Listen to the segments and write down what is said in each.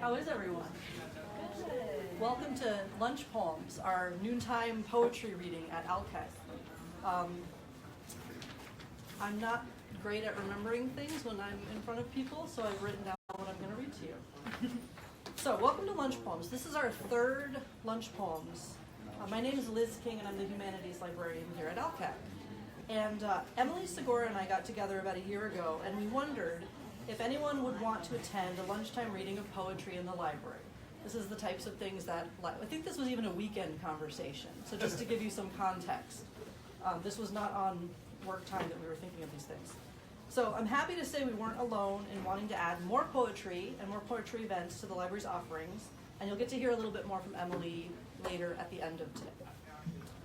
How is everyone? Good. Welcome to Lunch Poems, our noontime poetry reading at Alkek. I'm not great at remembering things when I'm in front of people, so I've written down what I'm going to read to you. So, welcome to Lunch Poems. This is our third Lunch Poems. My name is Liz King, and I'm the Humanities Librarian here at Alkek. And Emily Segoria and I got together about a year ago, and we wondered if anyone would want to attend a lunchtime reading of poetry in the library. This is the types of things that, I think this was even a weekend conversation, so just to give you some context. This was not on work time that we were thinking of these things. So I'm happy to say we weren't alone in wanting to add more poetry and more poetry events to the library's offerings, and you'll get to hear a little bit more from Emily later at the end of today.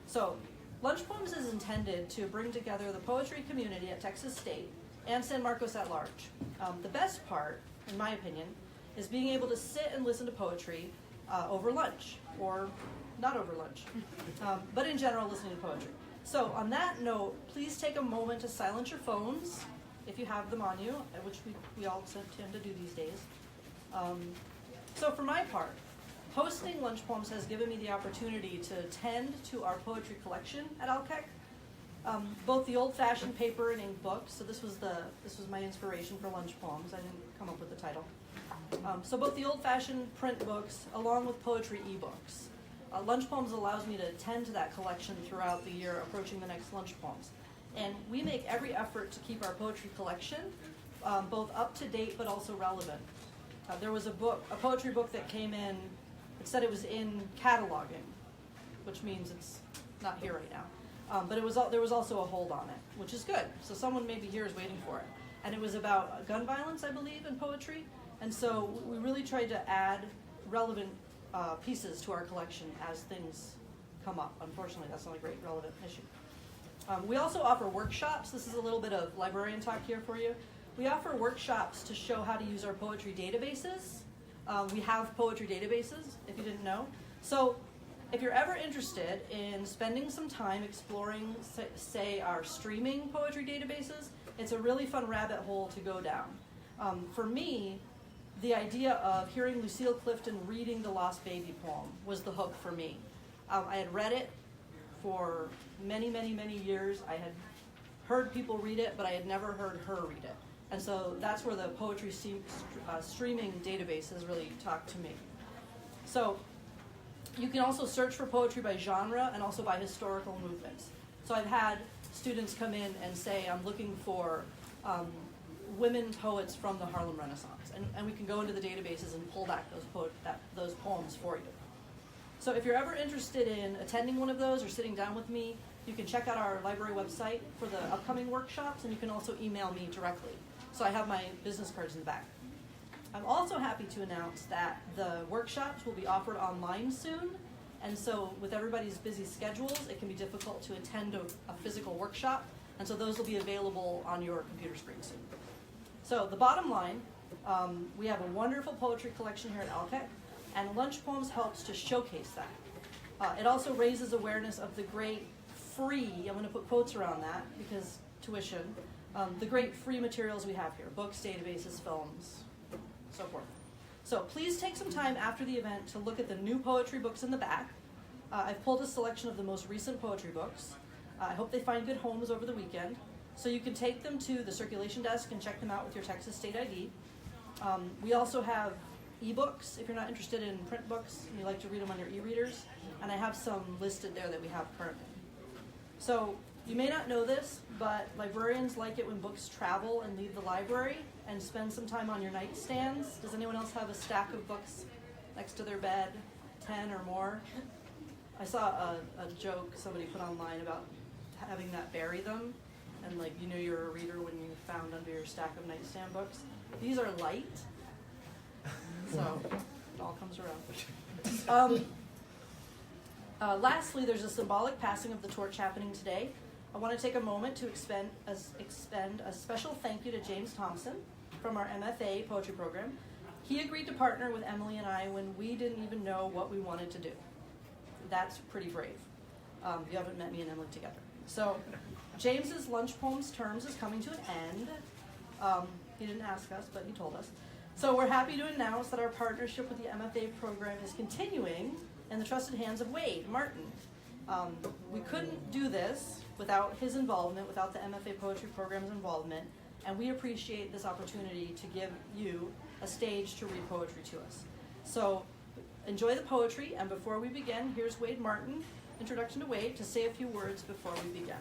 So, Lunch Poems is intended to bring together the poetry community at Texas State and San Marcos at large. The best part, in my opinion, is being able to sit and listen to poetry over lunch, or not over lunch, but in general, listening to poetry. So on that note, please take a moment to silence your phones, if you have them on you, which we all tend to do these days. So for my part, hosting Lunch Poems has given me the opportunity to tend to our poetry collection at Alkek. Both the old-fashioned paper and ink books, so this was my inspiration for Lunch Poems. I didn't come up with the title. So both the old-fashioned print books, along with poetry ebooks. Lunch Poems allows me to tend to that collection throughout the year, approaching the next Lunch Poems. And we make every effort to keep our poetry collection both up to date but also relevant. There was a poetry book that came in. It said it was in cataloging, which means it's not here right now. But there was also a hold on it, which is good. So someone maybe here is waiting for it. And it was about gun violence, I believe, in poetry. And so we really tried to add relevant pieces to our collection as things come up. Unfortunately, that's not a great relevant issue. We also offer workshops. This is a little bit of librarian talk here for you. We offer workshops to show how to use our poetry databases. We have poetry databases, if you didn't know. So if you're ever interested in spending some time exploring, say, our streaming poetry databases, it's a really fun rabbit hole to go down. For me, the idea of hearing Lucille Clifton reading the Lost Baby poem was the hook for me. I had read it for many, many, many years. I had heard people read it, but I had never heard her read it. And so that's where the poetry streaming databases really talked to me. So you can also search for poetry by genre and also by historical movements. So I've had students come in and say, I'm looking for women poets from the Harlem Renaissance. And we can go into the databases and pull back those poems for you. So if you're ever interested in attending one of those or sitting down with me, you can check out our library website for the upcoming workshops, and you can also email me directly. So I have my business cards in the back. I'm also happy to announce that the workshops will be offered online soon, and so with everybody's busy schedules, it can be difficult to attend a physical workshop, and so those will be available on your computer screen soon. So the bottom line, we have a wonderful poetry collection here at Alkek, and Lunch Poems helps to showcase that. It also raises awareness of the great free, I'm going to put quotes around that because tuition, the great free materials we have here, books, databases, films, so forth. So please take some time after the event to look at the new poetry books in the back. I've pulled a selection of the most recent poetry books. I hope they find good homes over the weekend. So you can take them to the circulation desk and check them out with your Texas State ID. We also have ebooks if you're not interested in print books and you like to read them on your e-readers. And I have some listed there that we have currently. So you may not know this, but librarians like it when books travel and leave the library and spend some time on your nightstands. Does anyone else have a stack of books next to their bed, 10 or more? I saw a joke somebody put online about having that bury them, and like you knew you were a reader when you found under your stack of nightstand books. These are light, so it all comes around. Lastly, there's a symbolic passing of the torch happening today. I want to take a moment to extend a special thank you to James Thomson from our MFA poetry program. He agreed to partner with Emily and I when we didn't even know what we wanted to do. That's pretty brave. You haven't met me and Emily together. So James's Lunch Poems terms is coming to an end. He didn't ask us, but he told us. So we're happy to announce that our partnership with the MFA program is continuing in the trusted hands of Wade Martin. We couldn't do this without his involvement, without the MFA Poetry Program's involvement, and we appreciate this opportunity to give you a stage to read poetry to us. So enjoy the poetry, and before we begin, here's Wade Martin, introduction to Wade, to say a few words before we begin.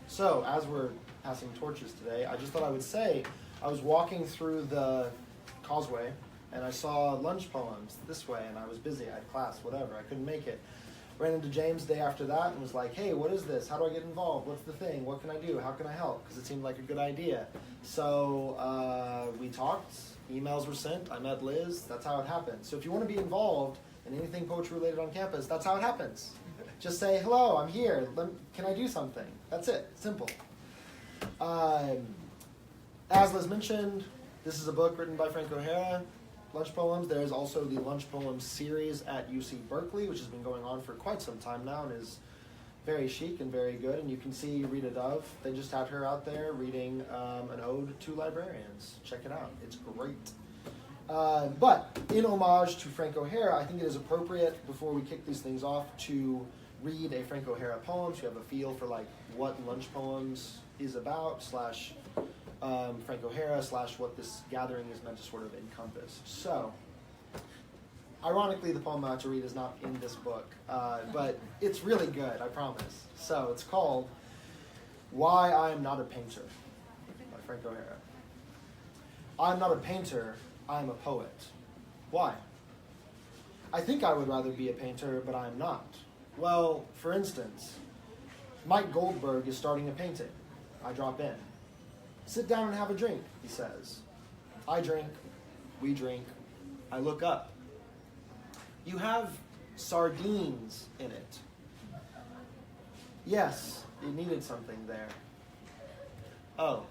So, as we're passing torches today, I just thought I would say, I was walking through the causeway, and I saw lunch poems this way, and I was busy, I had class, whatever, I couldn't make it. Ran into James the day after that, and was like, hey, what is this? How do I get involved? What's the thing? What can I do? How can I help? Because it seemed like a good idea. So, we talked, emails were sent, I met Liz, that's how it happened. So if you want to be involved in anything poetry related on campus, that's how it happens. Just say, hello, I'm here, can I do something? That's it, simple. As Liz mentioned, this is a book written by Frank O'Hara, Lunch Poems. There is also the Lunch Poems series at UC Berkeley, which has been going on for quite some time now and is very chic and very good. And you can see Rita Dove, they just had her out there reading an ode to librarians. Check it out, it's great. But in homage to Frank O'Hara, I think it is appropriate before we kick these things off to read a Frank O'Hara poem so you have a feel for like what Lunch Poems is about, slash Frank O'Hara, slash what this gathering is meant to sort of encompass. So, ironically, the poem I'm about to read is not in this book, but it's really good, I promise. So, it's called Why I Am Not a Painter by Frank O'Hara. I am not a painter, I am a poet. Why? I think I would rather be a painter, but I am not. Well, for instance, Mike Goldberg is starting a painting. I drop in. Sit down and have a drink, he says. I drink, we drink, I look up. You have sardines in it. Yes, it needed something there. Oh.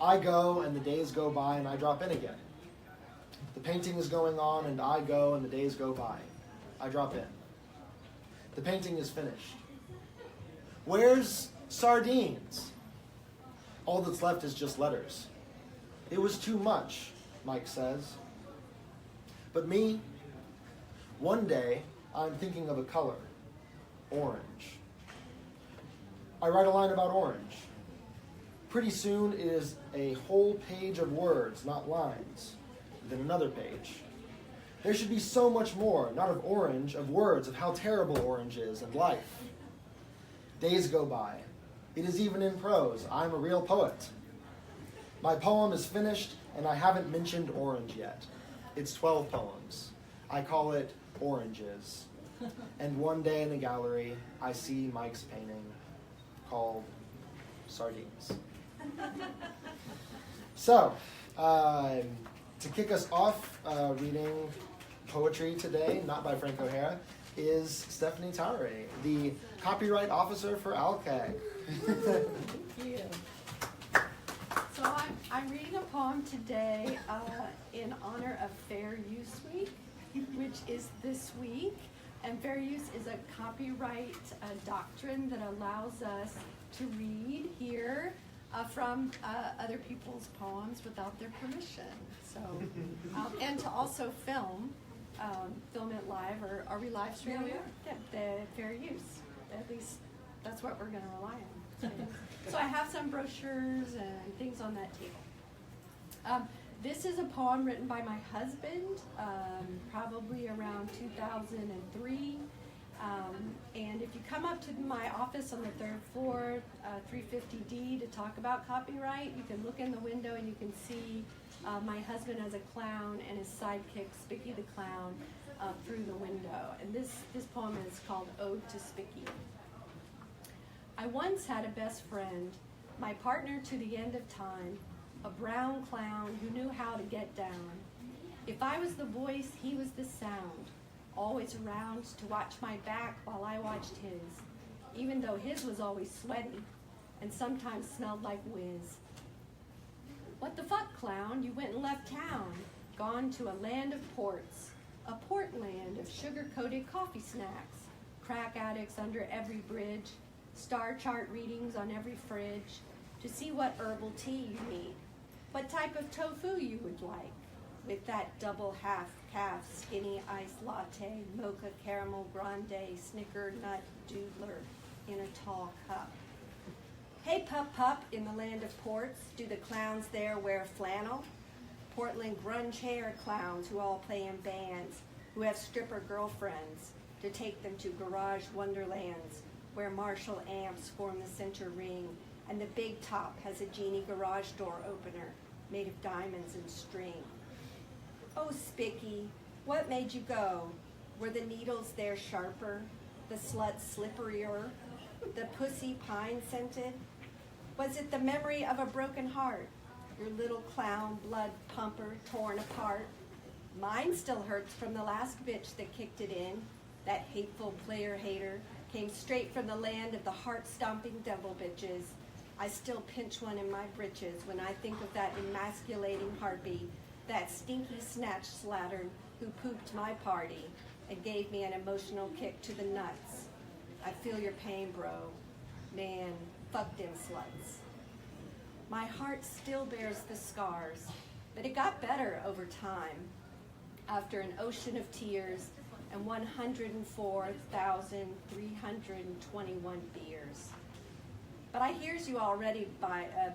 I go and the days go by and I drop in again. The painting is going on and I go and the days go by. I drop in. The painting is finished. Where's sardines? All that's left is just letters. It was too much, Mike says. But me, one day, I'm thinking of a color, orange. I write a line about orange. Pretty soon it is a whole page of words, not lines. Then another page. There should be so much more, not of orange, of words, of how terrible orange is and life. Days go by. It is even in prose. I'm a real poet. My poem is finished, and I haven't mentioned orange yet. It's 12 poems. I call it Oranges. And one day in a gallery, I see Mike's painting called Sardines. So, to kick us off reading poetry today, not by Frank O'Hara, is Stephanie Towery, the copyright officer for Alkek. Thank you. So I'm reading a poem today in honor of Fair Use Week, which is this week. And fair use is a copyright doctrine that allows us to read here from other people's poems without their permission. So, and to also film it live, or are we live streaming? Yeah, we are. Yeah, the fair use. At least that's what we're going to rely on. So I have some brochures and things on that table. This is a poem written by my husband, probably around 2003. And if you come up to my office on the third floor, 350D, to talk about copyright, you can look in the window and you can see my husband as a clown and his sidekick, Spicky the Clown, through the window. And this poem is called Ode to Spicky. I once had a best friend, my partner to the end of time, a brown clown who knew how to get down. If I was the voice, he was the sound, always around to watch my back while I watched his, even though his was always sweaty and sometimes smelled like whiz. What the fuck, clown? You went and left town, gone to a land of ports, a port land of sugar-coated coffee snacks, crack addicts under every bridge, star chart readings on every fridge, to see what herbal tea you need, what type of tofu you would like, with that double half-calf skinny iced latte, mocha caramel grande, snicker nut doodler in a tall cup. Hey pup in the land of ports, do the clowns there wear flannel? Portland grunge hair clowns who all play in bands, who have stripper girlfriends to take them to garage wonderlands where Marshall amps form the center ring and the big top has a genie garage door opener made of diamonds and string. Oh, Spicky, what made you go? Were the needles there sharper, the sluts slipperier, the pussy pine scented? Was it the memory of a broken heart, your little clown blood pumper torn apart? Mine still hurts from the last bitch that kicked it in. That hateful player hater came straight from the land of the heart-stomping devil bitches. I still pinch one in my britches when I think of that emasculating harpy, that stinky snatch slattern who pooped my party and gave me an emotional kick to the nuts. I feel your pain, bro. Man, fuck them sluts. My heart still bears the scars, but it got better over time. After an ocean of tears and 104,321 beers. But I hears you already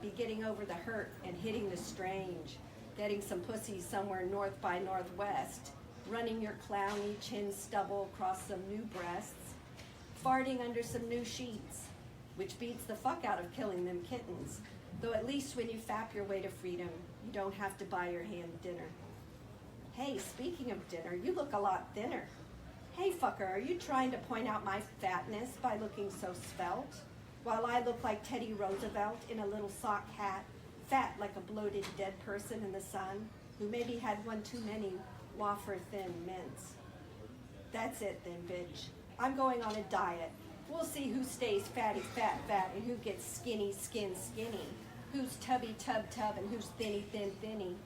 be getting over the hurt and hitting the strange, getting some pussy somewhere north by northwest, running your clowny chin stubble across some new breasts, farting under some new sheets, which beats the fuck out of killing them kittens, though at least when you fap your way to freedom, you don't have to buy your hand dinner. Hey, speaking of dinner, you look a lot thinner. Hey, fucker, are you trying to point out my fatness by looking so svelte? While I look like Teddy Roosevelt in a little sock hat, fat like a bloated dead person in the sun, who maybe had one too many wafer-thin mints. That's it then, bitch. I'm going on a diet. We'll see who stays fatty, fat, and who gets skinny, skinny. Who's tubby, tub, and who's thinny, thinny.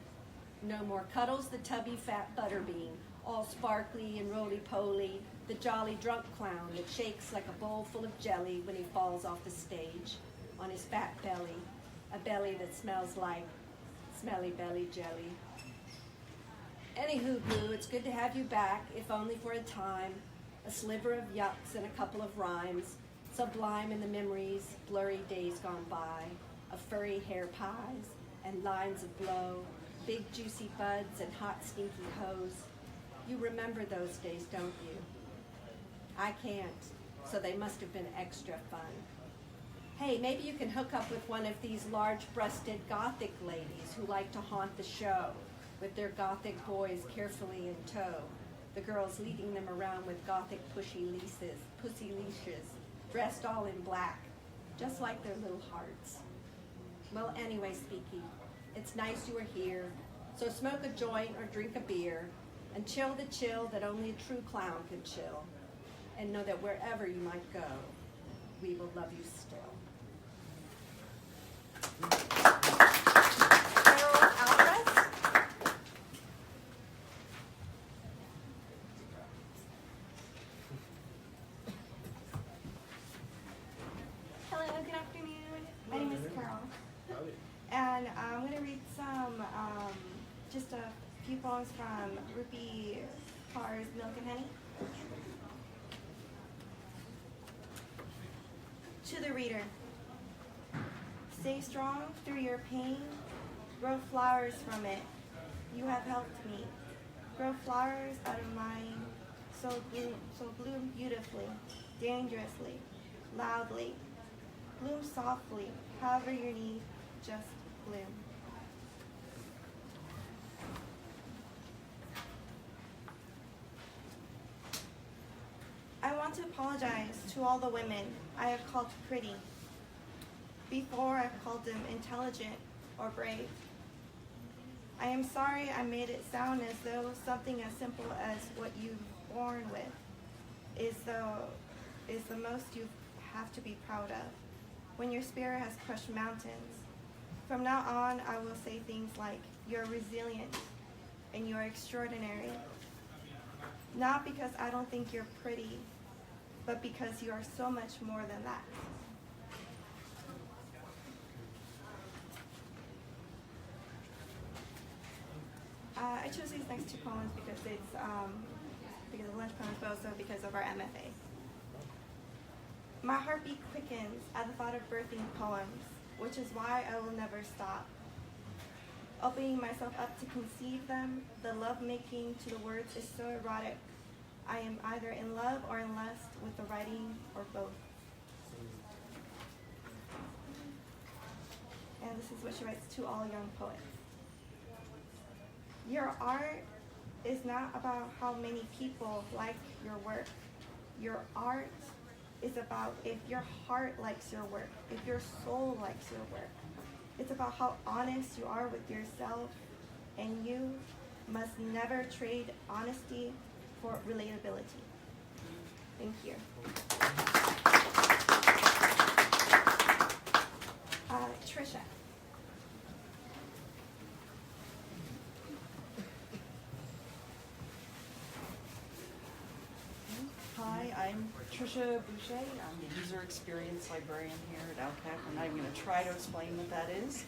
No more cuddles, the tubby, fat butterbean, all sparkly and roly-poly, the jolly drunk clown that shakes like a bowl full of jelly when he falls off the stage on his fat belly, a belly that smells like smelly belly jelly. Anywho, boo, it's good to have you back, if only for a time, a sliver of yucks and a couple of rhymes, sublime in the memories, blurry days gone by, of furry hair pies and lines of blow, big juicy buds and hot stinky hoes. You remember those days, don't you? I can't, so they must have been extra fun. Hey, maybe you can hook up with one of these large-breasted gothic ladies who like to haunt the show with their gothic boys carefully in tow, the girls leading them around with gothic pussy leashes, dressed all in black, just like their little hearts. Well, anyway, Speaky, it's nice you are here, so smoke a joint or drink a beer, and chill the chill that only a true clown can chill, and know that wherever you might go, we will love you still. Alvarez? Hello, good afternoon. My name is Carol. And I'm going to read some, just a few poems from Rupi Kaur's Milk and Honey. To the reader. Stay strong through your pain. Grow flowers from it. You have helped me. Grow flowers out of mine. So bloom beautifully, dangerously, loudly. Bloom softly, however you need, just bloom. I want to apologize to all the women I have called pretty. Before I've called them intelligent or brave. I am sorry I made it sound as though something as simple as what you've born with is the most you have to be proud of when your spirit has crushed mountains. From now on, I will say things like, you're resilient and you're extraordinary. Not because I don't think you're pretty, but because you are so much more than that. I chose these next two poems because it's because of lunch poems, but also because of our MFA. My heartbeat quickens at the thought of birthing poems, which is why I will never stop. Opening myself up to conceive them, the love-making to the words is so erotic. I am either in love or in lust with the writing or both. And this is what she writes to all young poets. Your art is not about how many people like your work. Your art is about if your heart likes your work, if your soul likes your work. It's about how honest you are with yourself, and you must never trade honesty for relatability. Thank you. Tricia. Hi, I'm Tricia Boucher. I'm the user experience librarian here at Alkek, and I'm going to try to explain what that is.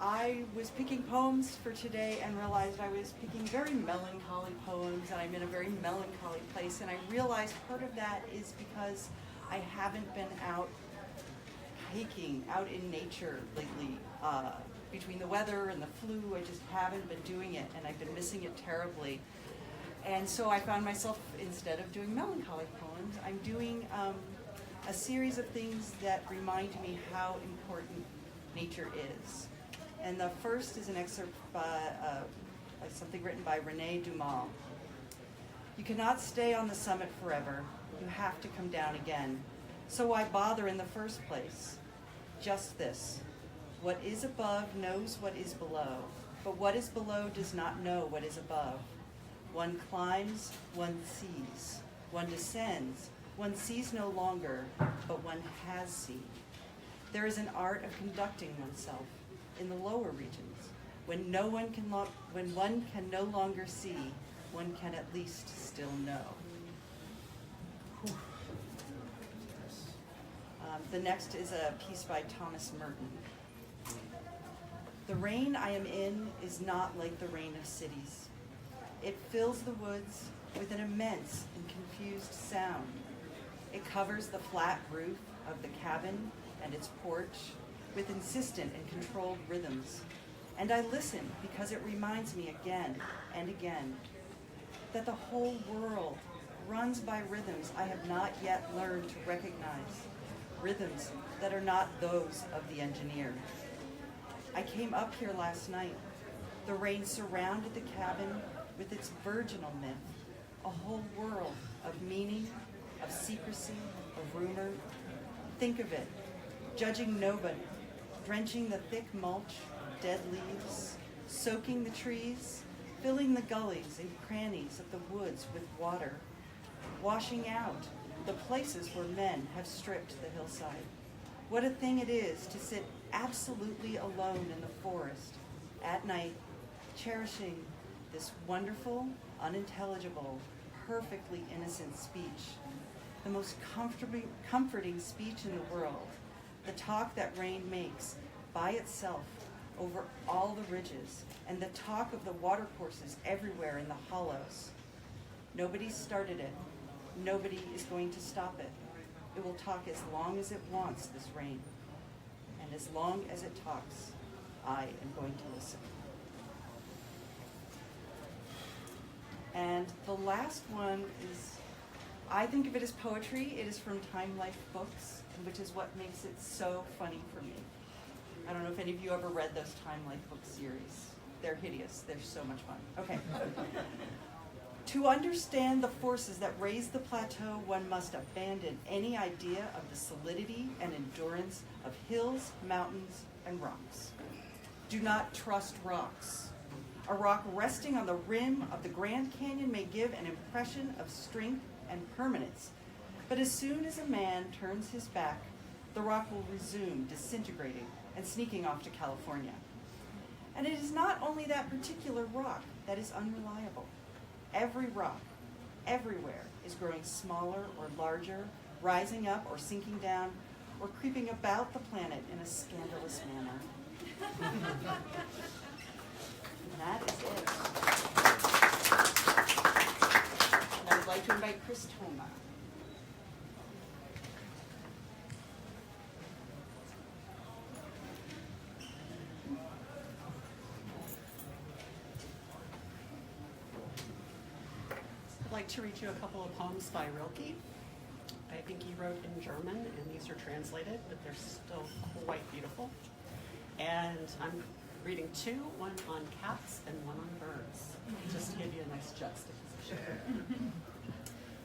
I was picking poems for today and realized I was picking very melancholy poems, and I'm in a very melancholy place. And I realized part of that is because I haven't been out hiking, out in nature lately. Between the weather and the flu, I just haven't been doing it, and I've been missing it terribly. And so I found myself, instead of doing melancholy poems, I'm doing a series of things that remind me how important nature is. And the first is an excerpt by something written by René Dumas. You cannot stay on the summit forever. You have to come down again. So why bother in the first place? Just this. What is above knows what is below, but what is below does not know what is above. One climbs, one sees. One descends, one sees no longer, but one has seen. There is an art of conducting oneself in the lower regions. When one can no longer see, one can at least still know. The next is a piece by Thomas Merton. The rain I am in is not like the rain of cities. It fills the woods with an immense and confused sound. It covers the flat roof of the cabin and its porch with insistent and controlled rhythms. And I listen because it reminds me again and again that the whole world runs by rhythms I have not yet learned to recognize, rhythms that are not those of the engineer. I came up here last night. The rain surrounded the cabin with its virginal myth, a whole world of meaning, of secrecy, of rumor. Think of it, judging nobody, drenching the thick mulch of dead leaves, soaking the trees, filling the gullies and crannies of the woods with water, washing out the places where men have stripped the hillside. What a thing it is to sit absolutely alone in the forest at night, cherishing this wonderful, unintelligible, perfectly innocent speech, the most comforting speech in the world, the talk that rain makes by itself over all the ridges, and the talk of the watercourses everywhere in the hollows. Nobody started it. Nobody is going to stop it. It will talk as long as it wants, this rain. And as long as it talks, I am going to listen. And the last one is, I think of it as poetry. It is from Time Life Books, which is what makes it so funny for me. I don't know if any of you ever read those Time Life Book series. They're hideous. They're so much fun. Okay. To understand the forces that raise the plateau, one must abandon any idea of the solidity and endurance of hills, mountains, and rocks. Do not trust rocks. A rock resting on the rim of the Grand Canyon may give an impression of strength and permanence, but as soon as a man turns his back, the rock will resume disintegrating and sneaking off to California. And it is not only that particular rock that is unreliable. Every rock, everywhere is growing smaller or larger, rising up or sinking down, or creeping about the planet in a scandalous manner. And that is it. And I would like to invite Kris Toma. I'd like to read you a couple of poems by Rilke. I think he wrote in German, and these are translated, but they're still quite beautiful. And I'm reading two, one on cats and one on birds, just to give you a nice juxtaposition.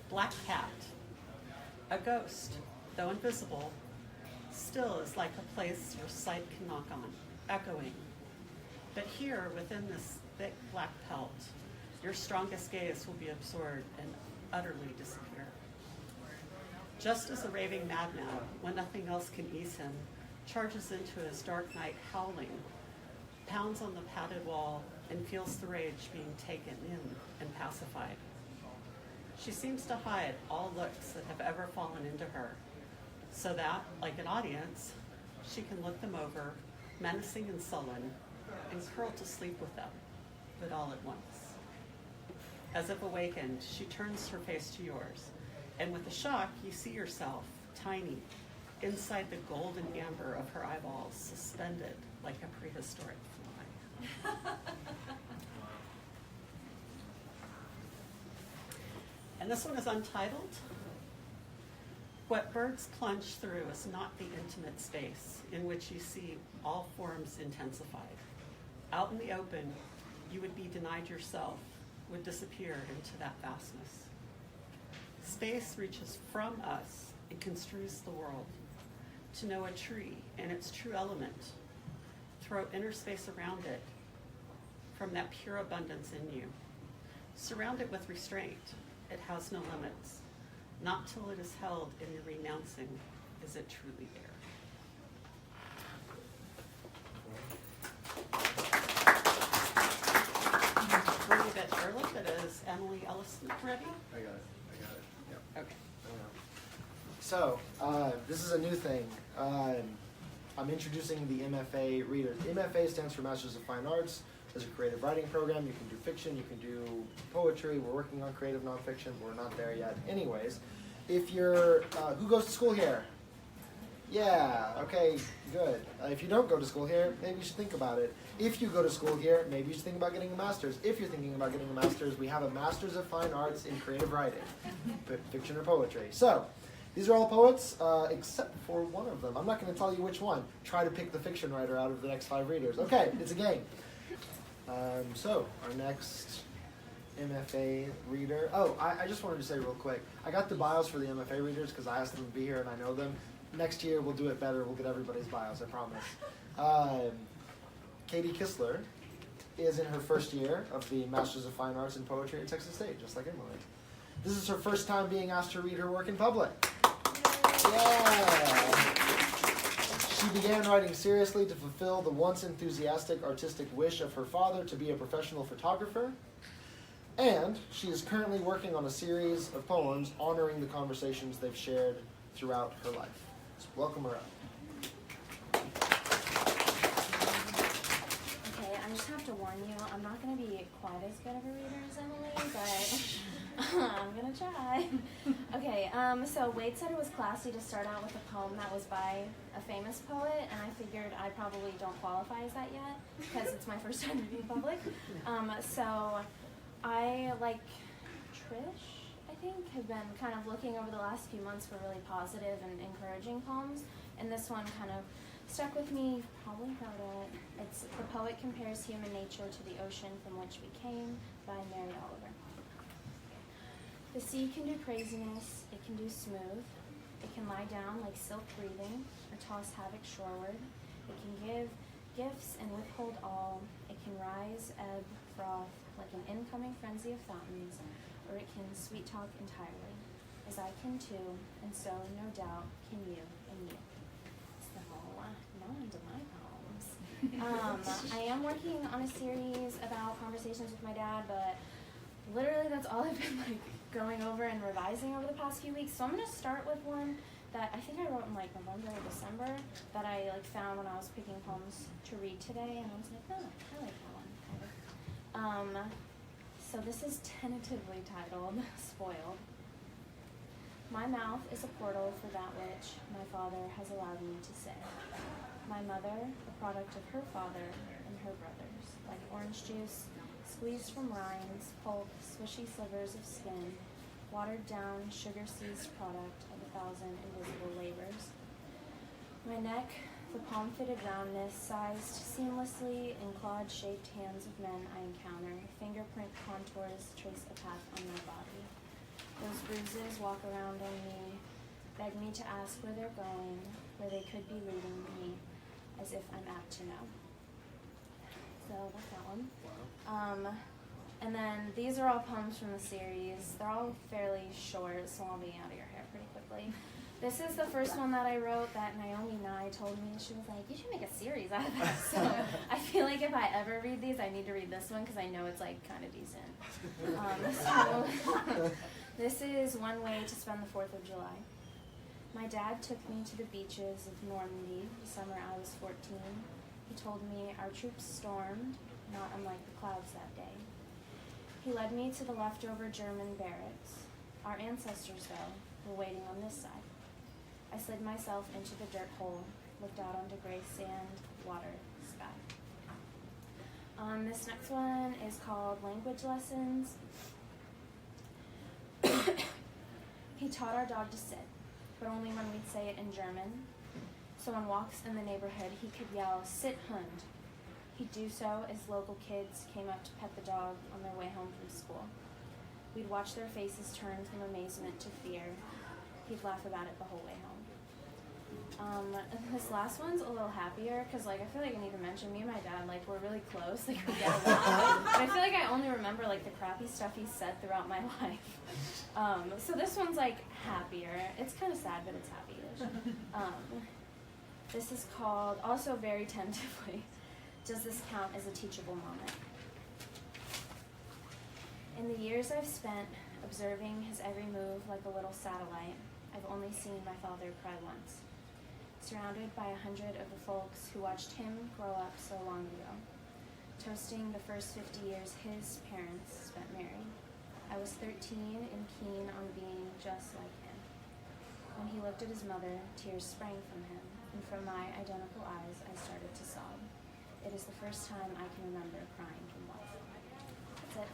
Black cat. A ghost, though invisible, still is like a place your sight can knock on, echoing. But here, within this thick black pelt, your strongest gaze will be absorbed and utterly disappear. Just as a raving madman, when nothing else can ease him, charges into his dark night howling, pounds on the padded wall, and feels the rage being taken in and pacified. She seems to hide all looks that have ever fallen into her, so that, like an audience, she can look them over, menacing and sullen, and curl to sleep with them, but all at once. As if awakened, she turns her face to yours, and with a shock, you see yourself, tiny, inside the golden amber of her eyeballs, suspended like a prehistoric fly. And this one is untitled. What birds plunge through is not the intimate space in which you see all forms intensified. Out in the open, you would be denied yourself, would disappear into that vastness. Space reaches from us and construes the world. To know a tree and its true element, throw inner space around it from that pure abundance in you. Surround it with restraint. It has no limits. Not till it is held in your renouncing is it truly there. We're a bit early, but is Emily Ellison ready? I got it. Yep. Okay. So, this is a new thing. I'm introducing the MFA readers. MFA stands for Masters of Fine Arts. There's a creative writing program. You can do fiction, you can do poetry. We're working on creative nonfiction. We're not there yet. Anyways, if you're, who goes to school here? Yeah, okay, good. If you don't go to school here, maybe you should think about it. If you go to school here, maybe you should think about getting a master's. If you're thinking about getting a master's, we have a Masters of Fine Arts in Creative Writing, fiction or poetry. So, these are all poets, except for one of them. I'm not going to tell you which one. Try to pick the fiction writer out of the next 5 readers. Okay, it's a game. So, our next MFA reader. Oh, I just wanted to say real quick. I got the bios for the MFA readers because I asked them to be here and I know them. Next year, we'll do it better. We'll get everybody's bios, I promise. Katie Kistler is in her first year of the Masters of Fine Arts in Poetry at Texas State, just like Emily. This is her first time being asked to read her work in public. Yeah! She began writing seriously to fulfill the once enthusiastic artistic wish of her father to be a professional photographer. And she is currently working on a series of poems honoring the conversations they've shared throughout her life. So welcome her up. Okay, I just have to warn you, I'm not going to be quite as good of a reader as Emily, but I'm going to try. Okay, so Wade said it was classy to start out with a poem that was by a famous poet, and I figured I probably don't qualify as that yet, because it's my first time reading in public. So I, like Trish, I think, have been kind of looking over the last few months for really positive and encouraging poems, and this one kind of stuck with me. You've probably heard it. It's The Poet Compares Human Nature to the Ocean from Which We Came by Mary Oliver. The sea can do craziness, it can do smooth, it can lie down like silk breathing, or toss havoc shoreward. It can give gifts and withhold all. It can rise, ebb, froth, like an incoming frenzy of fountains, or it can sweet talk entirely, as I can too, and so, no doubt, can you and you. So, now into my poems. I am working on a series about conversations with my dad, but literally that's all I've been like going over and revising over the past few weeks. So I'm gonna start with one that I think I wrote in like November or December that I like found when I was picking poems to read today, and I was like, oh, I like that one kind of. So this is tentatively titled Spoiled. My mouth is a portal for that which my father has allowed me to say. My mother, the product of her father and her brothers, like orange juice, squeezed from rinds, pulp, swishy slivers of skin, watered down, sugar-seized product of 1,000 invisible labors. My neck, the palm-fitted roundness, sized seamlessly in clawed-shaped hands of men I encounter, fingerprint contours trace a path on my body. Those bruises walk around on me, beg me to ask where they're going, where they could be leading me, as if I'm apt to know. So that's that one. And then these are all poems from the series. They're all fairly short, so I'll be out of your hair pretty quickly. This is the first one that I wrote that Naomi Nye told me. She was like, you should make a series out of that. So I feel like if I ever read these, I need to read this one because I know it's like kind of decent. So this is one way to spend the 4th of July. My dad took me to the beaches of Normandy the summer I was 14. He told me our troops stormed, not unlike the clouds that day. He led me to the leftover German barracks. Our ancestors, though, were waiting on this side. I slid myself into the dirt hole, looked out onto gray sand, water, sky. This next one is called Language Lessons. He taught our dog to sit, but only when we'd say it in German. So on walks in the neighborhood, he could yell, "Sit, Hund." He'd do so as local kids came up to pet the dog on their way home from school. We'd watch their faces turn from amazement to fear. He'd laugh about it the whole way home. This last one's a little happier because, like, I feel like I need to mention me and my dad, like, we're really close. Like, we get along. But I feel like I only remember, like, the crappy stuff he said throughout my life. So this one's, like, happier. It's kind of sad, but it's happy-ish. This is called, also very tentatively, Does This Count as a Teachable Moment? In the years I've spent observing his every move like a little satellite, I've only seen my father cry once, surrounded by 100 of the folks who watched him grow up so long ago, toasting the first 50 years his parents spent married. I was 13 and keen on being just like him. When he looked at his mother, tears sprang from him, and from my identical eyes I started to sob. It is the first time I can remember crying from love. That's it.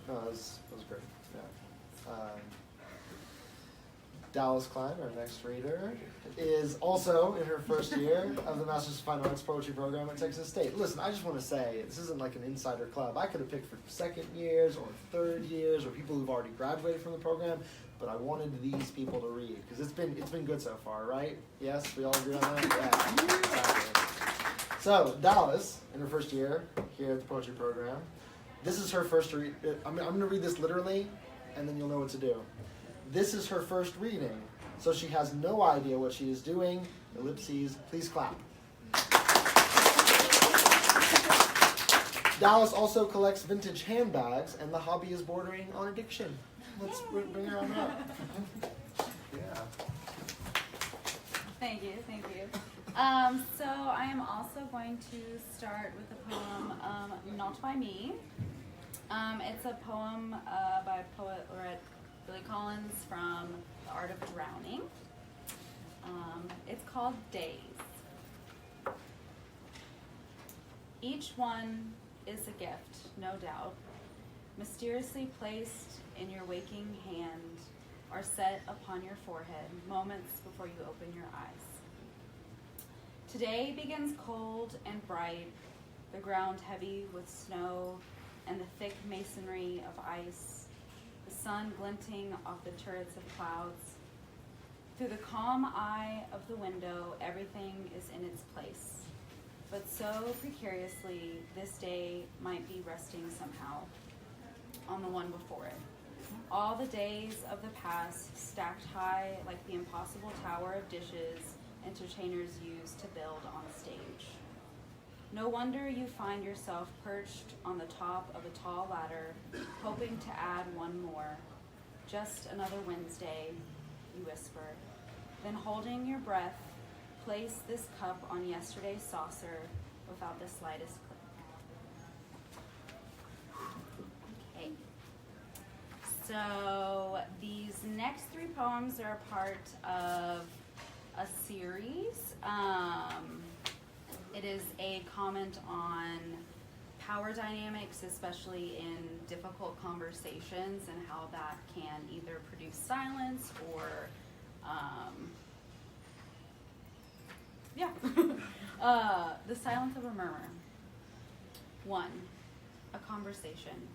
No, that was great. Yeah. Dallas Klein, our next reader, is also in her first year of the Master's of Fine Arts Poetry program at Texas State. Listen, I just want to say, this isn't like an insider club. I could have picked for second years or third years or people who've already graduated from the program, but I wanted these people to read because it's been good so far, right? Yes, we all agree on that? Yeah, exactly. So, Dallas, in her first year here at the poetry program, this is her first read. I'm going to read this literally, and then you'll know what to do. This is her first reading, so she has no idea what she is doing. Ellipses, please clap. Dallas also collects vintage handbags, and the hobby is bordering on addiction. Let's bring her on up. Yeah. Thank you. So I am also going to start with a poem, Not By Me. It's a poem by poet laureate Billy Collins from The Art of Drowning. It's called Days. Each one is a gift, no doubt, mysteriously placed in your waking hand or set upon your forehead moments before you open your eyes. Today begins cold and bright, the ground heavy with snow and the thick masonry of ice, the sun glinting off the turrets of clouds. Through the calm eye of the window, everything is in its place. But so precariously, this day might be resting somehow on the one before it. All the days of the past stacked high like the impossible tower of dishes entertainers use to build on stage. No wonder you find yourself perched on the top of a tall ladder, hoping to add one more. Just another Wednesday, you whisper. Then holding your breath, place this cup on yesterday's saucer without the slightest click. Okay. So these next three poems are a part of a series. It is a comment on power dynamics, especially in difficult conversations, and how that can either produce silence or, the silence of a murmur. 1, a conversation,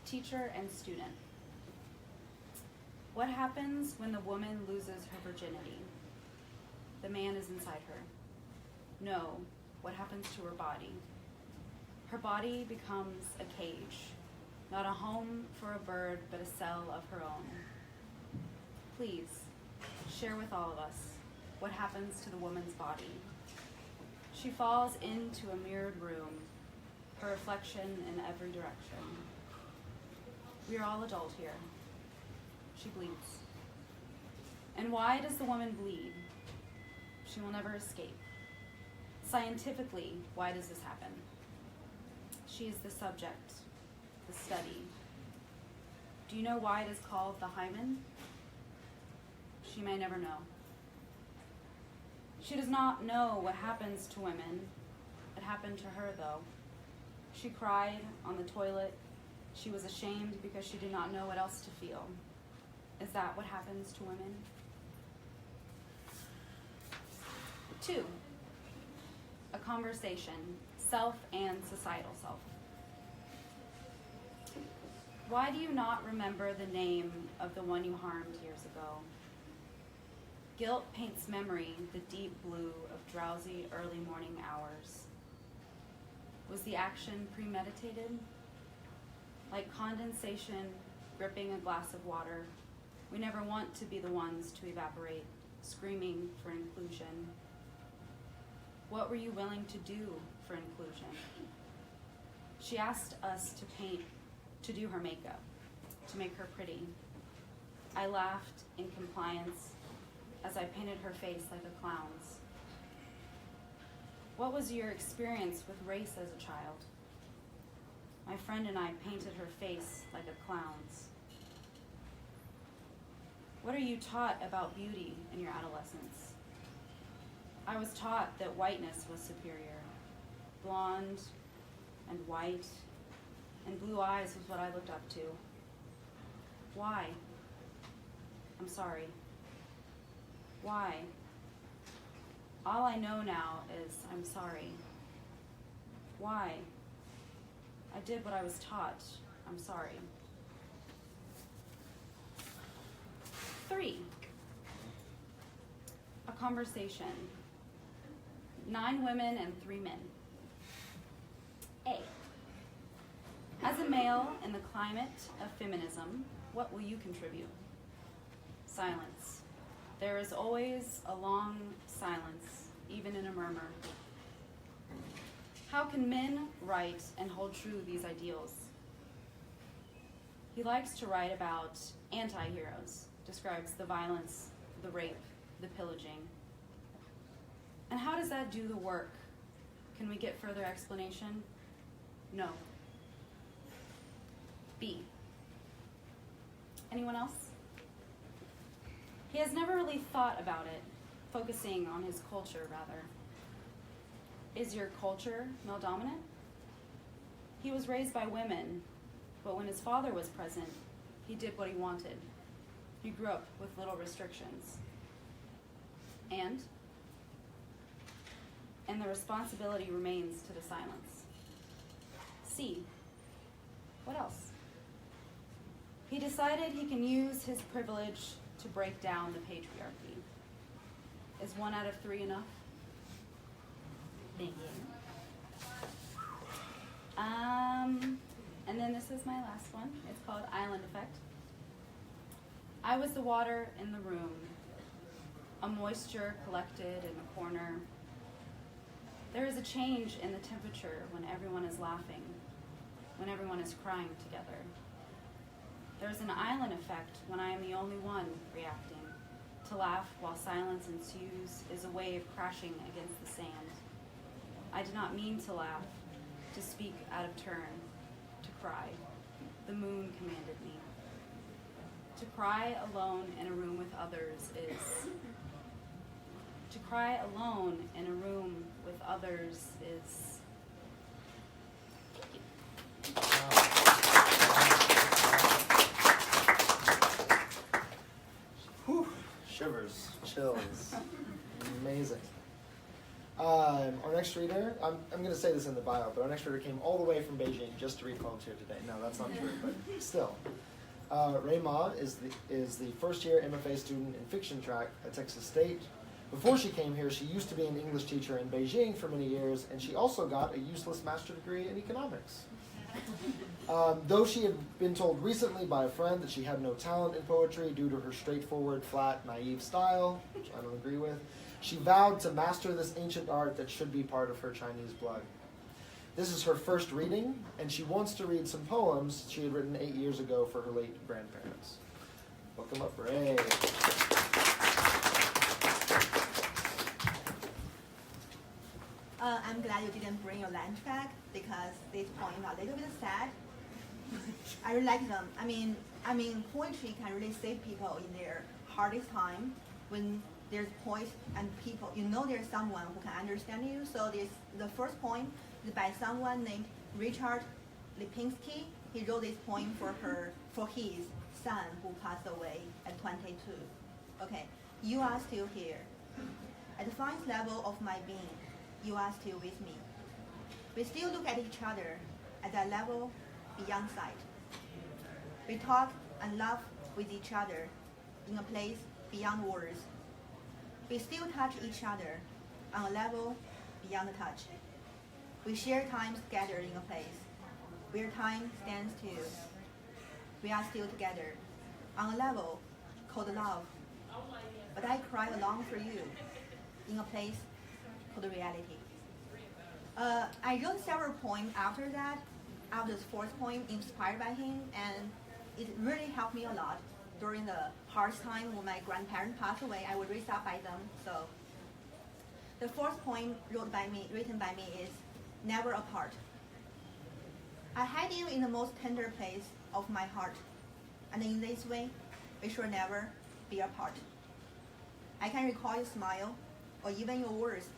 teacher and student. What happens when the woman loses her virginity? The man is inside her. No, what happens to her body? Her body becomes a cage, not a home for a bird, but a cell of her own. Please, share with all of us what happens to the woman's body. She falls into a mirrored room, her reflection in every direction. We are all adult here. She bleeds. And why does the woman bleed? She will never escape. Scientifically, why does this happen? She is the subject, the study. Do you know why it is called the hymen? She may never know. She does not know what happens to women. It happened to her, though. She cried on the toilet. She was ashamed because she did not know what else to feel. Is that what happens to women? 2, a conversation, self and societal self. Why do you not remember the name of the one you harmed years ago? Guilt paints memory the deep blue of drowsy early morning hours. Was the action premeditated? Like condensation gripping a glass of water, we never want to be the ones to evaporate, screaming for inclusion. What were you willing to do for inclusion? She asked us to do her makeup, to make her pretty. I laughed in compliance as I painted her face like a clown's. What was your experience with race as a child? My friend and I painted her face like a clown's. What are you taught about beauty in your adolescence? I was taught that whiteness was superior. Blonde and white and blue eyes was what I looked up to. Why? I'm sorry. Why? All I know now is I'm sorry. Why? I did what I was taught. I'm sorry. 3, a conversation. 9 women and 3 men. A, as a male in the climate of feminism, what will you contribute? Silence. There is always a long silence, even in a murmur. How can men write and hold true these ideals? He likes to write about anti-heroes, describes the violence, the rape, the pillaging. And how does that do the work? Can we get further explanation? No. B. Anyone else? He has never really thought about it, focusing on his culture, rather. Is your culture male dominant? He was raised by women, but when his father was present, he did what he wanted. He grew up with little restrictions. And the responsibility remains to the silence. C. What else? He decided he can use his privilege to break down the patriarchy. Is 1 out of 3 enough? Thank you. And then this is my last one. It's called Island Effect. I was the water in the room. a moisture collected in the corner. There is a change in the temperature when everyone is laughing, when everyone is crying together. There is an island effect when I am the only one reacting. To laugh while silence ensues is a wave crashing against the sand. I did not mean to laugh, to speak out of turn, to cry. The moon commanded me. To cry alone in a room with others is... To cry alone in a room with others is... Whew, shivers, chills. Amazing. Our next reader, I'm going to say this in the bio, but our next reader came all the way from Beijing just to read poems here today. No, that's not true, but still. Rui Ma is the first-year MFA student in fiction track at Texas State. Before she came here, she used to be an English teacher in Beijing for many years, and she also got a useless master's degree in economics. Though she had been told recently by a friend that she had no talent in poetry due to her straightforward, flat, naive style, which I don't agree with, she vowed to master this ancient art that should be part of her Chinese blood. This is her first reading, and she wants to read some poems she had written 8 years ago for her late grandparents. Welcome up, Ray. I'm glad you didn't bring your land track because this poem are a little bit sad. I really like them. I mean, poetry can really save people in their hardest time when there's poets and people. You know, there's someone who can understand you. So the first poem is by someone named Richard Lipinski. He wrote this poem for his son who passed away at 22. Okay, you are still here. At the finest level of my being, you are still with me. We still look at each other at that level beyond sight. We talk and laugh with each other in a place beyond words. We still touch each other on a level beyond the touch. We share time together in a place where time stands still. We are still together on a level called love. But I cry along for you in a place called reality. I wrote several poems after that, after this fourth poem, inspired by him, and it really helped me a lot. During the hard time when my grandparents passed away, I was raised up by them. So the fourth poem written by me is Never Apart. I had you in the most tender place of my heart, and in this way, we shall never be apart. I can recall your smile, or even your words,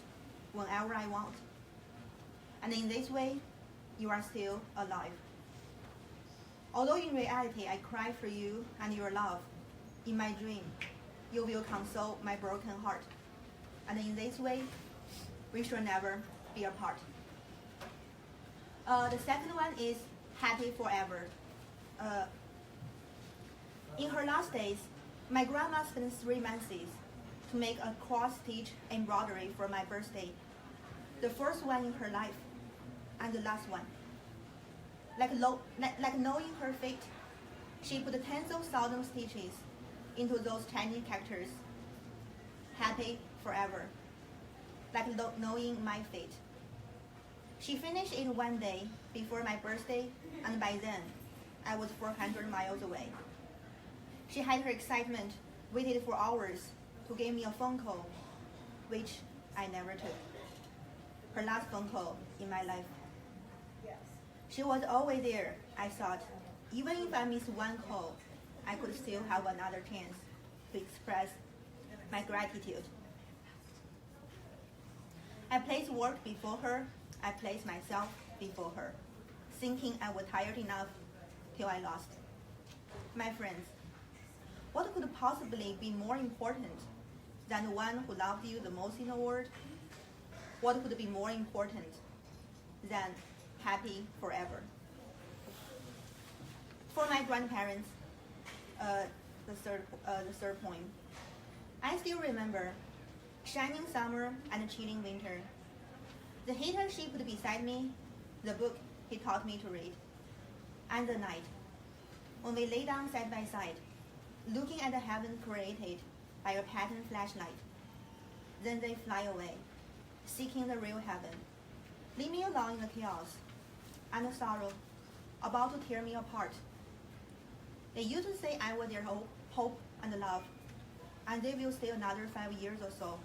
whenever I want. And in this way, you are still alive. Although in reality I cry for you and your love, in my dream, you will console my broken heart. And in this way, we shall never be apart. The second one is Happy Forever. In her last days, my grandma spent 3 months to make a cross-stitch embroidery for my birthday. The first one in her life, and the last one. Like knowing her fate, she put tens of thousands stitches into those tiny characters. Happy forever. Like knowing my fate. She finished it one day before my birthday, and by then, I was 400 miles away. She had her excitement, waited for hours to give me a phone call, which I never took. Her last phone call in my life. She was always there, I thought. Even if I missed one call, I could still have another chance to express my gratitude. I placed work before her. I placed myself before her, thinking I was tired enough till I lost. My friends, what could possibly be more important than the one who loved you the most in the world? What could be more important than happy forever? For my grandparents, the third poem. I still remember shining summer and chilling winter. The heater she put beside me, the book he taught me to read, and the night when we lay down side by side, looking at the heaven created by a patterned flashlight. Then they fly away, seeking the real heaven. Leave me alone in the chaos and the sorrow, about to tear me apart. They used to say I was their hope and love, and they will stay another 5 years or so.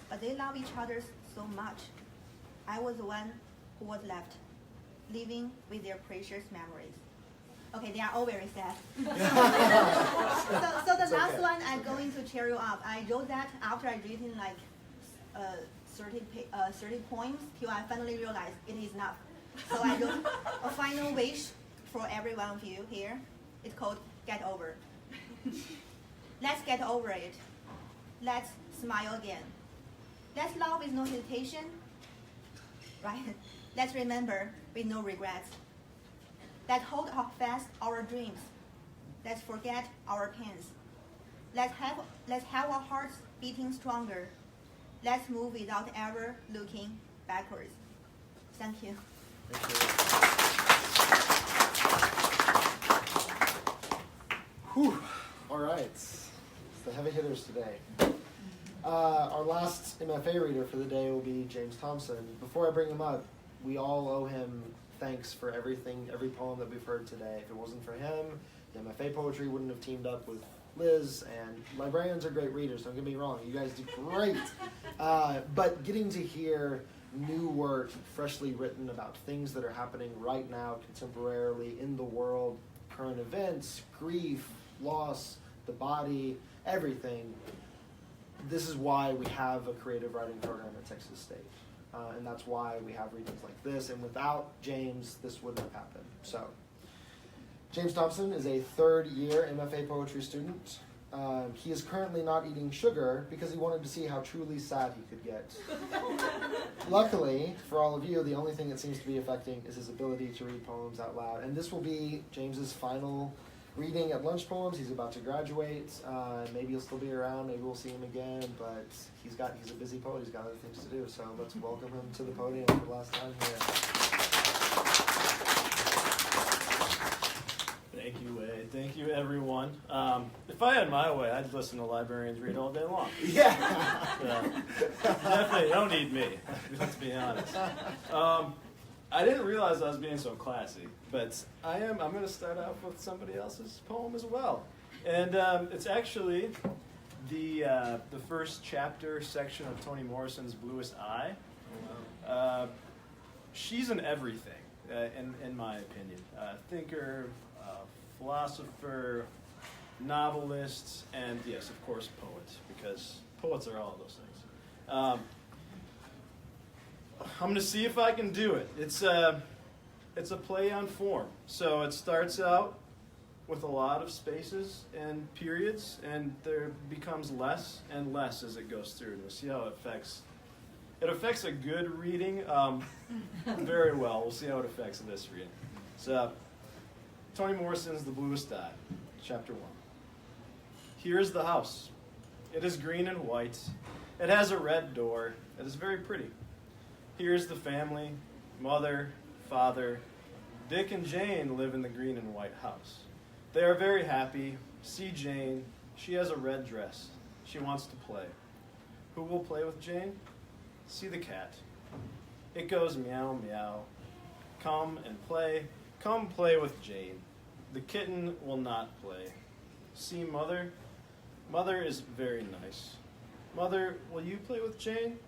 But they love each other so much. I was the one who was left, living with their precious memories. Okay, they are all very sad. so the last one, I'm going to cheer you up. I wrote that after I written like 30 poems till I finally realized it is enough. So I wrote a final wish for every one of you here. It's called Get Over. Let's get over it. Let's smile again. Let's love with no hesitation. Right? Let's remember with no regrets. Let's hold fast our dreams. Let's forget our pains. Let's have our hearts beating stronger. Let's move without ever looking backwards. Thank you. Whew. All right. It's the heavy hitters today. Our last MFA reader for the day will be James Thomson. Before I bring him up, we all owe him thanks for everything, every poem that we've heard today. If it wasn't for him, the MFA poetry wouldn't have teamed up with Liz, and librarians are great readers, don't get me wrong. You guys do great. But getting to hear new work freshly written about things that are happening right now contemporarily in the world, current events, grief, loss, the body, everything. This is why we have a creative writing program at Texas State. And that's why we have readings like this. And without James, this wouldn't have happened. So, James Thomson is a third-year MFA poetry student. He is currently not eating sugar because he wanted to see how truly sad he could get. Luckily, for all of you, the only thing that seems to be affecting is his ability to read poems out loud. And this will be James's final reading at Lunch Poems. He's about to graduate. Maybe he'll still be around. Maybe we'll see him again. But he's a busy poet. He's got other things to do. So let's welcome him to the podium for the last time here. Thank you, Wade. Thank you, everyone. If I had my way, I'd listen to librarians read all day long. Yeah. Definitely don't need me, let's be honest. I didn't realize I was being so classy, but I'm going to start off with somebody else's poem as well. And it's actually the first chapter section of Toni Morrison's Bluest Eye. She's an everything, in my opinion. Thinker, philosopher, novelist, and yes, of course, poet, because poets are all of those things. I'm going to see if I can do it. It's a play on form. So it starts out with a lot of spaces and periods, and there becomes less and less as it goes through. And we'll see how it affects a good reading very well. We'll see how it affects this reading. So, Toni Morrison's The Bluest Eye, Chapter 1. Here is the house. It is green and white. It has a red door. It is very pretty. Here is the family. Mother, father. Dick and Jane live in the green and white house. They are very happy. See Jane. She has a red dress. She wants to play. Who will play with Jane? See the cat. It goes meow, meow. Come and play. Come play with Jane. The kitten will not play. See Mother? Mother is very nice. Mother, will you play with Jane?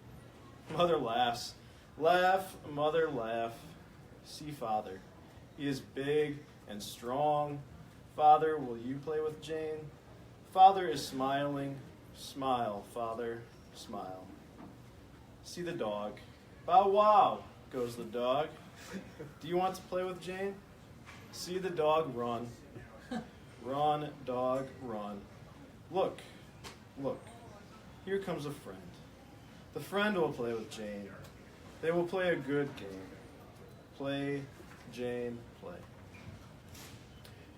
Mother laughs. Laugh, Mother, laugh. See Father. He is big and strong. Father, will you play with Jane? Father is smiling. Smile, Father, smile. See the dog. Bow wow, goes the dog. Do you want to play with Jane? See the dog run. Run, dog, run. Look, look. Here comes a friend. The friend will play with Jane. They will play a good game. Play, Jane, play.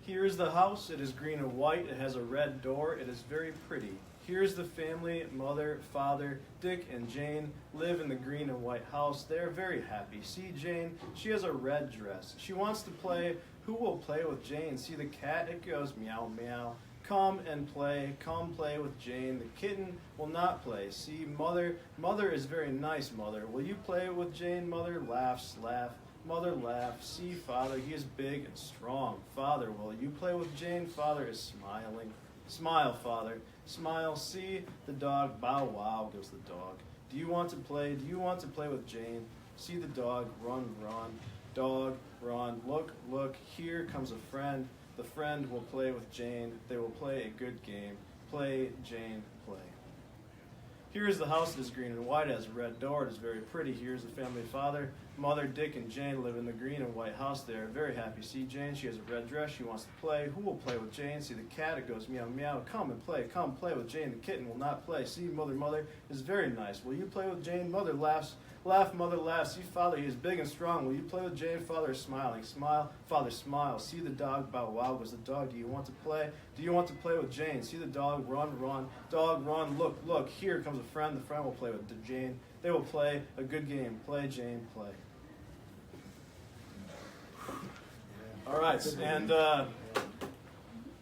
Here is the house. It is green and white. It has a red door. It is very pretty. Here is the family. Mother, father, Dick, and Jane live in the green and white house. They are very happy. See Jane. She has a red dress. She wants to play. Who will play with Jane? See the cat. It goes meow, meow. Come and play. Come play with Jane. The kitten will not play. See, mother is very nice, mother. Will you play with Jane? Mother laughs, laugh. Mother laughs. See, father, he is big and strong. Father, will you play with Jane? Father is smiling. Smile, father. Smile. See, the dog. Bow wow goes the dog. Do you want to play? Do you want to play with Jane? See the dog. Run, run. Dog, run. Look, look. Here comes a friend. The friend will play with Jane. They will play a good game. Play, Jane, play. Here is the house that is green and white. It has a red door. It is very pretty. Here is the family father. Mother, Dick, and Jane live in the green and white house. They are very happy. See Jane. She has a red dress. She wants to play. Who will play with Jane? See the cat. It goes meow, meow. Come and play. Come play with Jane. The kitten will not play. See, mother is very nice. Will you play with Jane? Mother laughs. Laugh, mother laughs. See, father, he is big and strong. Will you play with Jane? Father is smiling. Smile, father smiles. See the dog. Bow wow goes the dog. Do you want to play? Do you want to play with Jane? See the dog. Run, run. Dog, run. Look, look. Here comes a friend. The friend will play with Jane. They will play a good game. Play, Jane, play. All right, and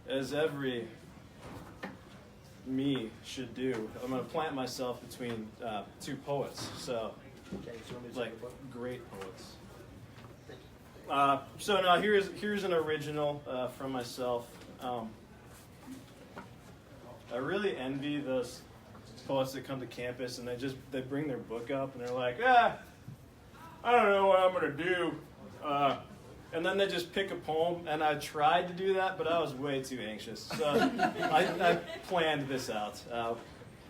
as every me should do, I'm going to plant myself between two poets. So, like great poets. So now here's an original from myself. I really envy those poets that come to campus and they bring their book up and they're like, I don't know what I'm going to do. And then they just pick a poem, and I tried to do that, but I was way too anxious. So I planned this out.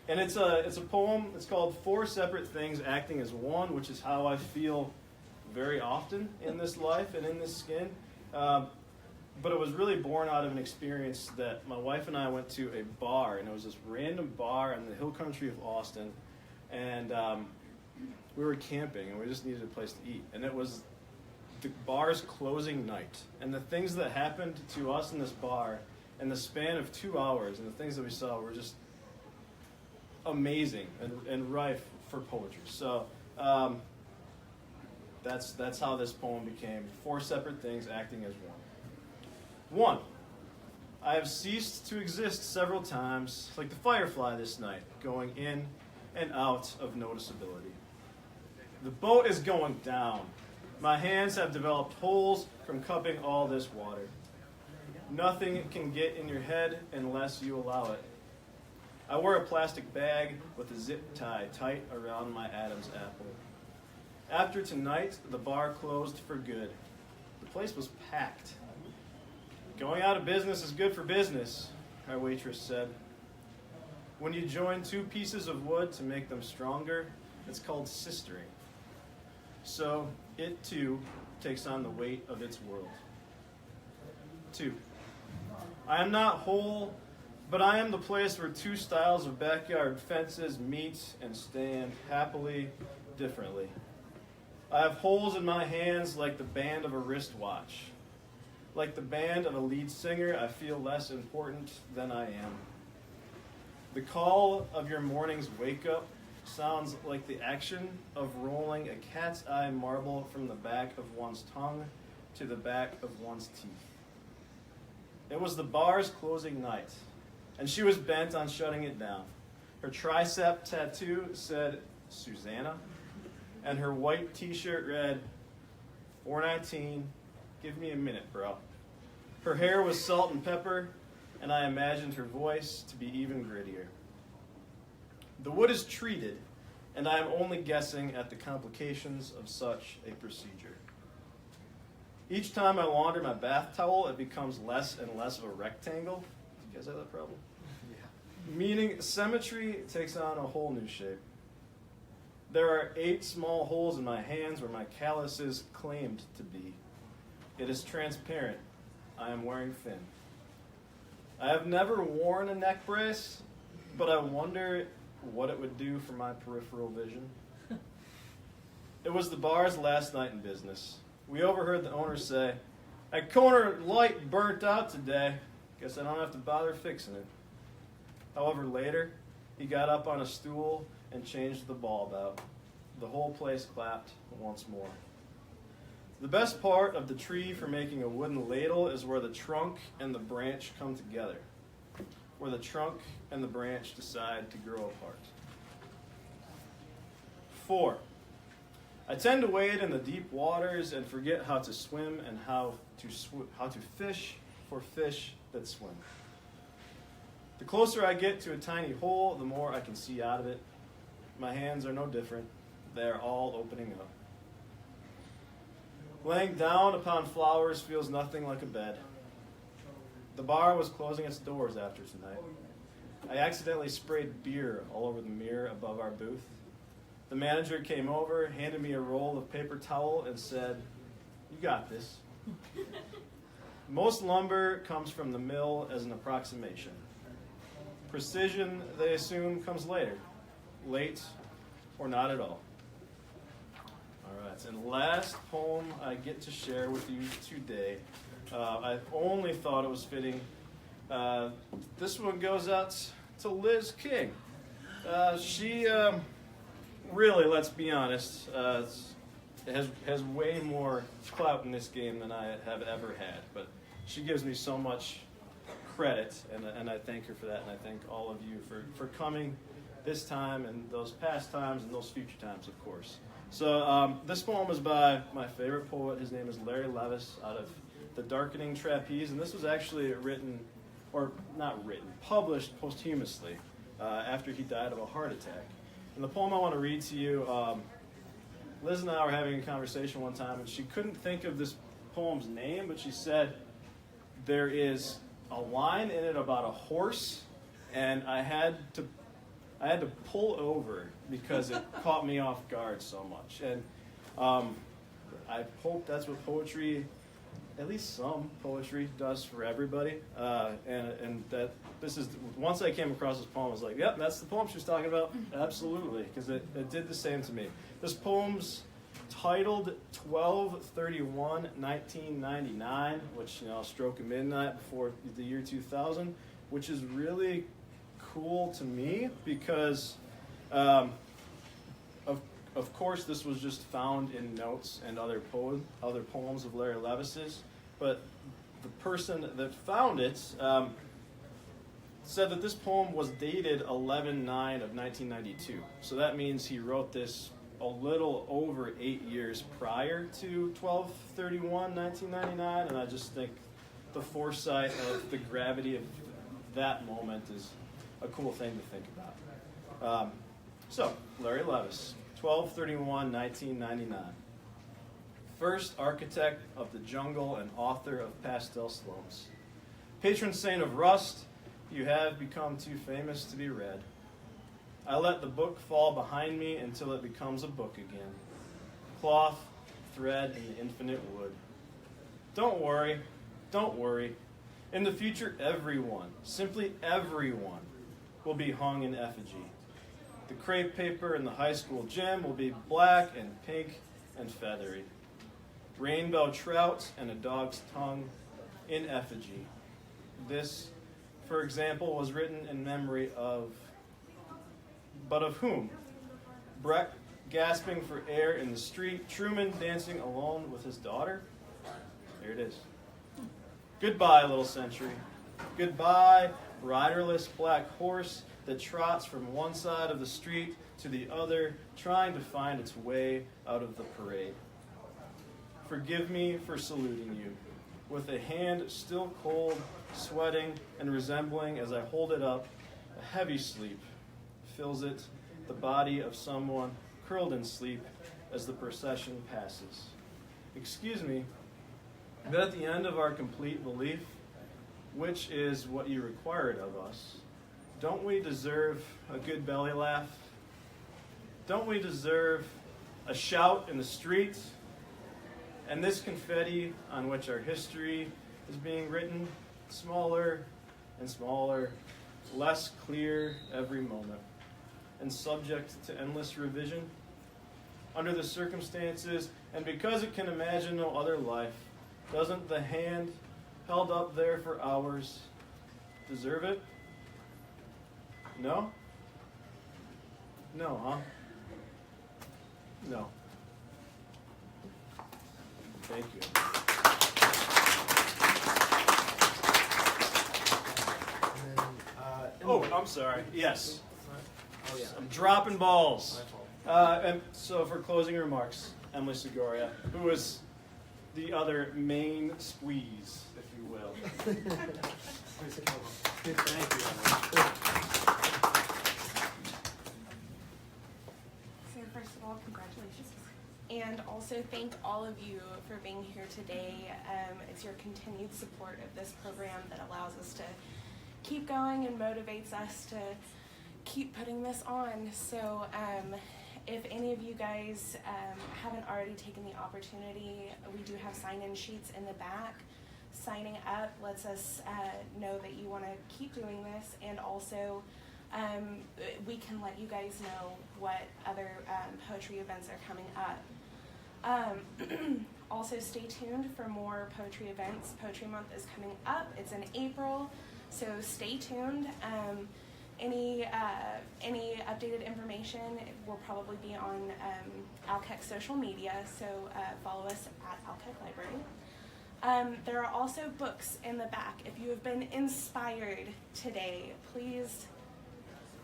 And it's a poem. It's called Four Separate Things Acting as One, which is how I feel very often in this life and in this skin. But it was really born out of an experience that my wife and I went to a bar, and it was this random bar in the hill country of Austin. And we were camping, and we just needed a place to eat. And it was the bar's closing night, and the things that happened to us in this bar in the span of 2 hours and the things that we saw were just amazing and rife for poetry. So that's how this poem became. Four separate things acting as one. 1. I have ceased to exist several times, like the firefly this night, going in and out of noticeability. The boat is going down. My hands have developed holes from cupping all this water. Nothing can get in your head unless you allow it. I wear a plastic bag with a zip tie tight around my Adam's apple. After tonight, the bar closed for good. The place was packed. Going out of business is good for business, our waitress said. When you join two pieces of wood to make them stronger, it's called sistering. So it too takes on the weight of its world. 2. I am not whole, but I am the place where two styles of backyard fences meet and stand happily differently. I have holes in my hands like the band of a wristwatch. Like the band of a lead singer, I feel less important than I am. The call of your morning's wake-up sounds like the action of rolling a cat's eye marble from the back of one's tongue to the back of one's teeth. It was the bar's closing night, and she was bent on shutting it down. Her tricep tattoo said Susanna, and her white t-shirt read, 419, give me a minute, bro. Her hair was salt and pepper, and I imagined her voice to be even grittier. The wood is treated, and I am only guessing at the complications of such a procedure. Each time I launder my bath towel, it becomes less and less of a rectangle. You guys have that problem? Yeah. Meaning symmetry takes on a whole new shape. There are 8 small holes in my hands where my calluses claimed to be. It is transparent. I am wearing thin. I have never worn a neck brace, but I wonder what it would do for my peripheral vision. It was the bar's last night in business. We overheard the owner say, "That corner light burnt out today. Guess I don't have to bother fixing it." However, later, he got up on a stool and changed the bulb out. The whole place clapped once more. The best part of the tree for making a wooden ladle is where the trunk and the branch come together. where the trunk and the branch decide to grow apart. 4. I tend to wade in the deep waters and forget how to swim and how to fish for fish that swim. The closer I get to a tiny hole, the more I can see out of it. My hands are no different. They are all opening up. Laying down upon flowers feels nothing like a bed. The bar was closing its doors after tonight. I accidentally sprayed beer all over the mirror above our booth. The manager came over, handed me a roll of paper towel, and said, "You got this." Most lumber comes from the mill as an approximation. Precision, they assume, comes later. Late or not at all. All right, and last poem I get to share with you today. I only thought it was fitting. This one goes out to Liz King. She really, let's be honest, has way more clout in this game than I have ever had. But she gives me so much credit, and I thank her for that, and I thank all of you for coming this time and those past times and those future times, of course. So this poem is by my favorite poet. His name is Larry Levis, out of The Darkening Trapeze, and this was actually published posthumously after he died of a heart attack. And the poem I want to read to you, Liz and I were having a conversation one time, and she couldn't think of this poem's name, but she said there is a line in it about a horse, and I had to pull over because it caught me off guard so much. And I hope that's what poetry, at least some poetry, does for everybody. And that this is, once I came across this poem, I was like, yep, that's the poem she was talking about. Absolutely, because it did the same to me. This poem's titled 12/31/1999, which, stroke of midnight before the year 2000, which is really cool to me because, of course, this was just found in notes and other poems of Larry Levis's, but the person that found it said that this poem was dated 11/9 of 1992. So that means he wrote this a little over 8 years prior to 12/31/1999, and I just think the foresight of the gravity of that moment is a cool thing to think about. So, Larry Levis, 12/31/1999. First architect of the jungle and author of Pastel Slums. Patron saint of rust, you have become too famous to be read. I let the book fall behind me until it becomes a book again. Cloth, thread, and infinite wood. Don't worry, don't worry. In the future, everyone, simply everyone, will be hung in effigy. The crepe paper in the high school gym will be black and pink and feathery. Rainbow trout and a dog's tongue in effigy. This, for example, was written in memory of, but of whom? Breck gasping for air in the street, Truman dancing alone with his daughter. There it is. Goodbye, little century. Goodbye, riderless black horse that trots from one side of the street to the other, trying to find its way out of the parade. Forgive me for saluting you, with a hand still cold, sweating, and resembling, as I hold it up, a heavy sleep fills it, the body of someone curled in sleep as the procession passes. Excuse me, but at the end of our complete belief, which is what you required of us, don't we deserve a good belly laugh? Don't we deserve a shout in the street? And this confetti on which our history is being written, smaller and smaller, less clear every moment, and subject to endless revision? Under the circumstances, and because it can imagine no other life, doesn't the hand held up there for hours deserve it? No? No, huh? No. Thank you. And then sorry. Yes. Oh yeah. I'm dropping balls. My fault. And so for closing remarks, Emily Segoria, who is the other main squeeze, if you will. Thank you, Emily. So first of all, congratulations. And also thank all of you for being here today. It's your continued support of this program that allows us to keep going and motivates us to keep putting this on. So if any of you guys haven't already taken the opportunity, we do have sign-in sheets in the back. Signing up lets us know that you want to keep doing this, and also we can let you guys know what other poetry events are coming up. Also stay tuned for more poetry events. Poetry Month is coming up. It's in April, so stay tuned. Any updated information will probably be on Alkek social media, so follow us at Alkek Library. There are also books in the back. If you have been inspired today, please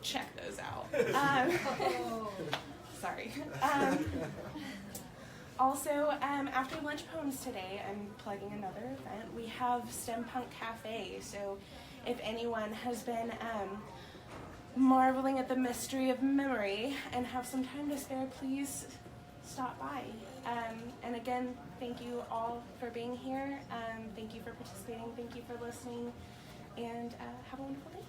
check those out. Sorry. Also, after lunch poems today, I'm plugging another event. We have STEM Punk Cafe, so if anyone has been marveling at the mystery of memory and have some time to spare, please stop by. And again, thank you all for being here. Thank you for participating. Thank you for listening. And have a wonderful day.